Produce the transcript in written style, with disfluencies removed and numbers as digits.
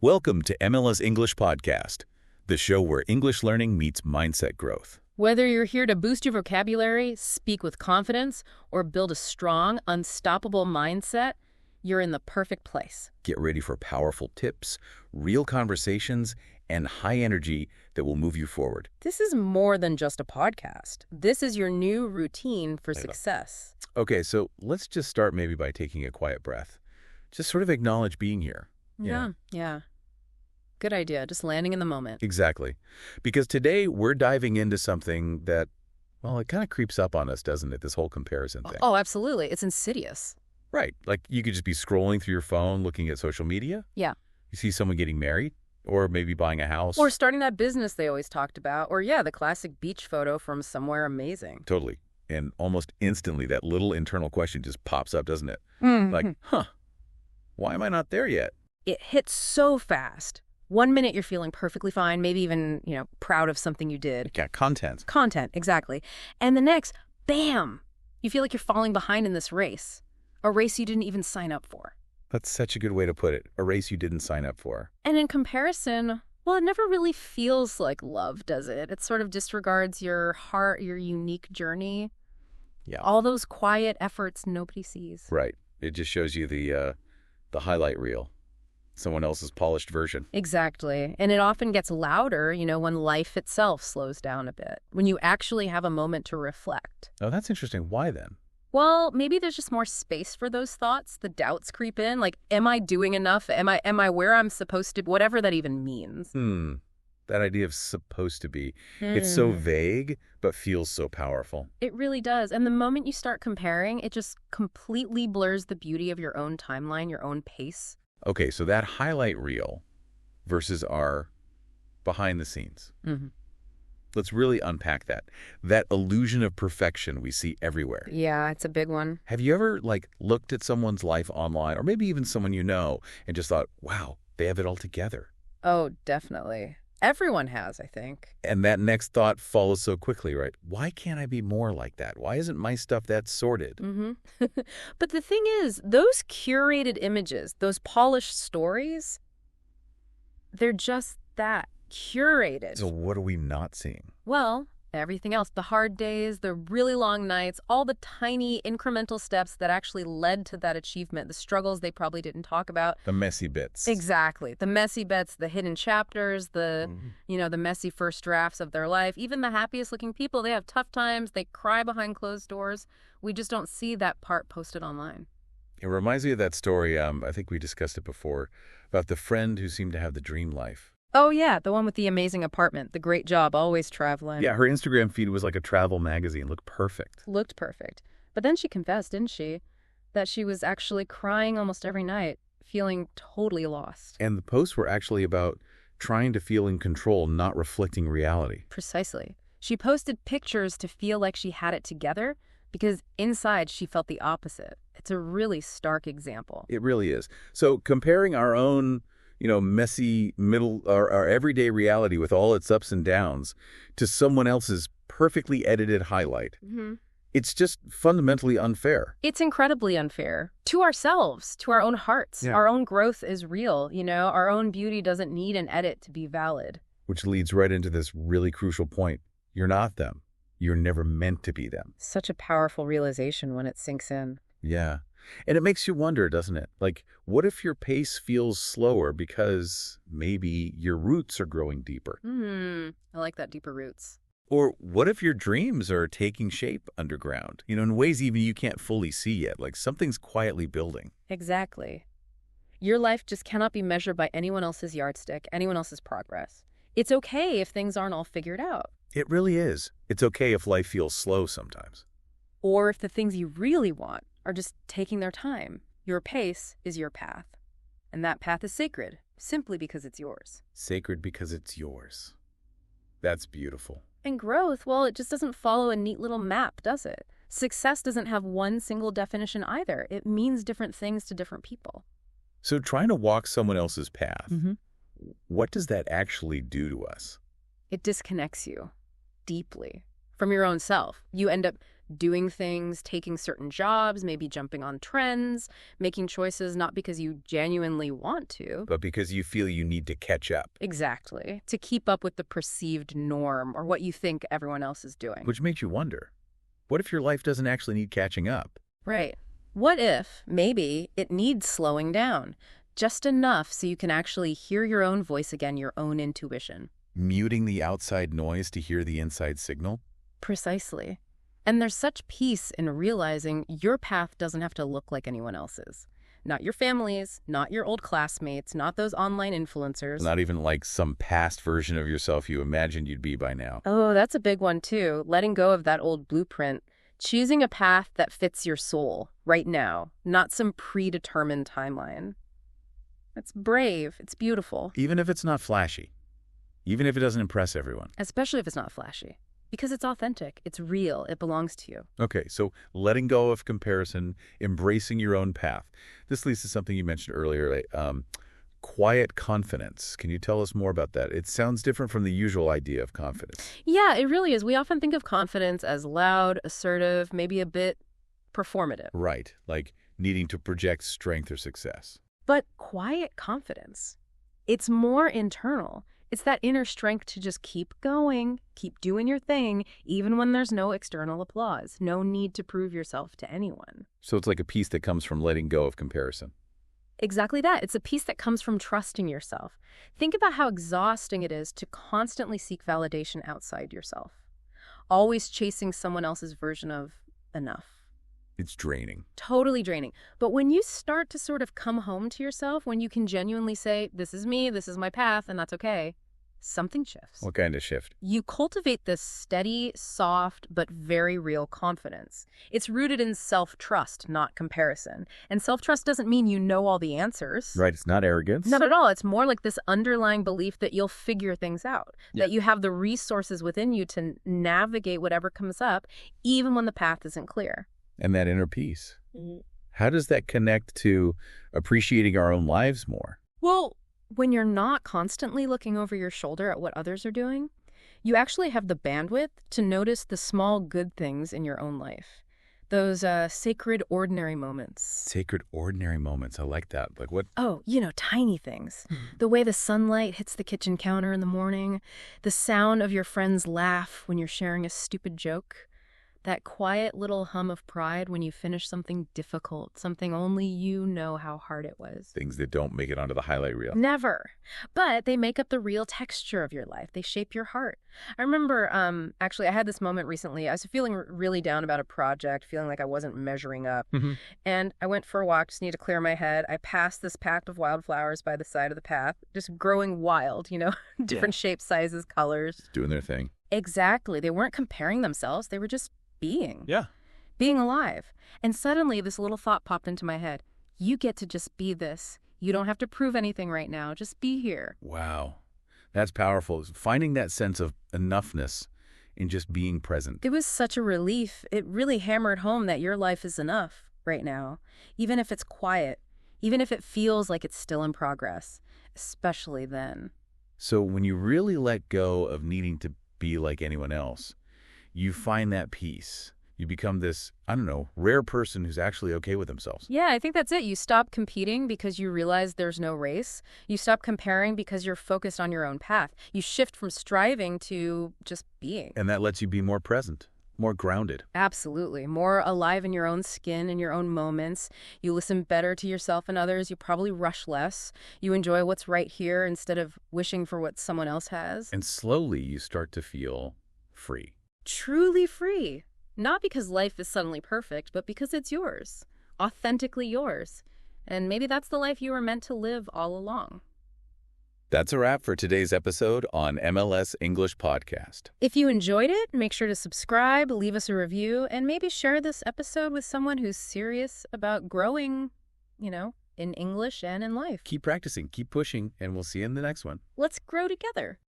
Welcome to MLS English Podcast, the show where English learning meets mindset growth. Whether you're here to boost your vocabulary, speak with confidence, or build a strong, unstoppable mindset, you're in the perfect place. Get ready for powerful tips, real conversations, and high energy that will move you forward. This is more than just a podcast. This is your new routine for success. Okay, so let's just start maybe by taking a quiet breath. Just sort of acknowledge being here. Yeah. Good idea. Just landing in the moment. Exactly. Because today we're diving into something that, well, it kind of creeps up on us, doesn't it? This whole comparison thing. Oh, absolutely. It's insidious. Right. Like you could just be scrolling through your phone, looking at social media. Yeah. You see someone getting married, or maybe buying a house. Or starting that business they always talked about. Or, the classic beach photo from somewhere amazing. Totally. And almost instantly, that little internal question just pops up, doesn't it? Like, why am I not there yet? It hits so fast. 1 minute you're feeling perfectly fine, maybe even, proud of something you did. Yeah, content. Content, exactly. And the next, bam! You feel like you're falling behind in this race. A race you didn't even sign up for. That's such a good way to put it. A race you didn't sign up for. And in comparison, well, it never really feels like love, does it? It sort of disregards your heart, your unique journey. Yeah. All those quiet efforts nobody sees. Right. It just shows you the highlight reel. Someone else's polished version. Exactly. And it often gets louder, when life itself slows down a bit, when you actually have a moment to reflect. Oh, that's interesting. Why then? Well, maybe there's just more space for those thoughts. The doubts creep in. Like, am I doing enough? Am I where I'm supposed to be? Whatever that even means. That idea of supposed to be. It's so vague, but feels so powerful. It really does. And the moment you start comparing, it just completely blurs the beauty of your own timeline, your own pace. Okay, so that highlight reel versus our behind the scenes. Let's really unpack that. That illusion of perfection we see everywhere. Yeah, it's a big one. Have you ever, looked at someone's life online, or maybe even someone you know, and just thought, wow, they have it all together? Oh, definitely. Everyone has, I think. And that next thought follows so quickly, right? Why can't I be more like that? Why isn't my stuff that sorted? But the thing is, those curated images, those polished stories, they're just that, curated. So what are we not seeing? Well, everything else, the hard days, the really long nights, all the tiny incremental steps that actually led to that achievement, the struggles they probably didn't talk about. The messy bits. Exactly. The messy bits, the hidden chapters, the messy first drafts of their life. Even the happiest looking people, they have tough times. They cry behind closed doors. We just don't see that part posted online. It reminds me of that story, I think we discussed it before, about the friend who seemed to have the dream life. Oh, yeah, the one with the amazing apartment, the great job, always traveling. Yeah, her Instagram feed was like a travel magazine. Looked perfect. Looked perfect. But then she confessed, didn't she, that she was actually crying almost every night, feeling totally lost. And the posts were actually about trying to feel in control, not reflecting reality. Precisely. She posted pictures to feel like she had it together because inside she felt the opposite. It's a really stark example. It really is. So comparing our own messy our everyday reality with all its ups and downs to someone else's perfectly edited highlight. It's just fundamentally unfair. It's incredibly unfair to ourselves, to our own hearts. Yeah. Our own growth is real. Our own beauty doesn't need an edit to be valid. Which leads right into this really crucial point. You're not them. You're never meant to be them. Such a powerful realization when it sinks in. Yeah. And it makes you wonder, doesn't it? What if your pace feels slower because maybe your roots are growing deeper? I like that, deeper roots. Or what if your dreams are taking shape underground, in ways even you can't fully see yet, like something's quietly building? Exactly. Your life just cannot be measured by anyone else's yardstick, anyone else's progress. It's okay if things aren't all figured out. It really is. It's okay if life feels slow sometimes. Or if the things you really want are just taking their time. Your pace is your path. And that path is sacred, simply because it's yours. Sacred because it's yours. That's beautiful. And growth, well, it just doesn't follow a neat little map, does it? Success doesn't have one single definition either. It means different things to different people. So trying to walk someone else's path, what does that actually do to us? It disconnects you deeply from your own self. You end up doing things, taking certain jobs, maybe jumping on trends, making choices not because you genuinely want to. But because you feel you need to catch up. Exactly. To keep up with the perceived norm or what you think everyone else is doing. Which makes you wonder, what if your life doesn't actually need catching up? Right. What if, maybe, it needs slowing down? Just enough so you can actually hear your own voice again, your own intuition. Muting the outside noise to hear the inside signal? Precisely. And there's such peace in realizing your path doesn't have to look like anyone else's. Not your family's, not your old classmates, not those online influencers. Not even like some past version of yourself you imagined you'd be by now. Oh, that's a big one too. Letting go of that old blueprint. Choosing a path that fits your soul right now, not some predetermined timeline. It's brave. It's beautiful. Even if it's not flashy. Even if it doesn't impress everyone. Especially if it's not flashy. Because it's authentic. It's real. It belongs to you. Okay, so letting go of comparison, embracing your own path. This leads to something you mentioned earlier, quiet confidence. Can you tell us more about that? It sounds different from the usual idea of confidence. Yeah, it really is. We often think of confidence as loud, assertive, maybe a bit performative. Right, like needing to project strength or success. But quiet confidence, it's more internal. It's that inner strength to just keep going, keep doing your thing, even when there's no external applause, no need to prove yourself to anyone. So it's like a peace that comes from letting go of comparison. Exactly that. It's a peace that comes from trusting yourself. Think about how exhausting it is to constantly seek validation outside yourself, always chasing someone else's version of enough. It's draining. Totally draining. But when you start to sort of come home to yourself, when you can genuinely say, this is me, this is my path, and that's okay, something shifts. What kind of shift? You cultivate this steady, soft, but very real confidence. It's rooted in self-trust, not comparison. And self-trust doesn't mean you know all the answers. Right, it's not arrogance. Not at all. It's more like this underlying belief that you'll figure things out, that you have the resources within you to navigate whatever comes up, even when the path isn't clear. And that inner peace. How does that connect to appreciating our own lives more? Well, when you're not constantly looking over your shoulder at what others are doing, you actually have the bandwidth to notice the small good things in your own life. Those sacred ordinary moments. Sacred ordinary moments. I like that. Like what? Oh, tiny things. The way the sunlight hits the kitchen counter in the morning, the sound of your friend's laugh when you're sharing a stupid joke. That quiet little hum of pride when you finish something difficult, something only you know how hard it was. Things that don't make it onto the highlight reel. Never. But they make up the real texture of your life. They shape your heart. I remember, actually, I had this moment recently. I was feeling really down about a project, feeling like I wasn't measuring up. And I went for a walk, just needed to clear my head. I passed this patch of wildflowers by the side of the path, just growing wild, different shapes, sizes, colors. Just doing their thing. Exactly. They weren't comparing themselves. They were just being. Yeah. Being alive. And suddenly this little thought popped into my head. You get to just be this. You don't have to prove anything right now. Just be here. Wow. That's powerful. Finding that sense of enoughness in just being present. It was such a relief. It really hammered home that your life is enough right now. Even if it's quiet. Even if it feels like it's still in progress. Especially then. So when you really let go of needing to be like anyone else, you find that peace. You become this, rare person who's actually okay with themselves. Yeah, I think that's it. You stop competing because you realize there's no race. You stop comparing because you're focused on your own path. You shift from striving to just being. And that lets you be more present, more grounded. Absolutely. More alive in your own skin, in your own moments. You listen better to yourself and others. You probably rush less. You enjoy what's right here instead of wishing for what someone else has. And slowly you start to feel free. Truly free. Not because life is suddenly perfect, but because it's yours. Authentically yours. And maybe that's the life you were meant to live all along. That's a wrap for today's episode on MLS English Podcast. If you enjoyed it, make sure to subscribe, leave us a review, and maybe share this episode with someone who's serious about growing, in English and in life. Keep practicing, keep pushing, and we'll see you in the next one. Let's grow together.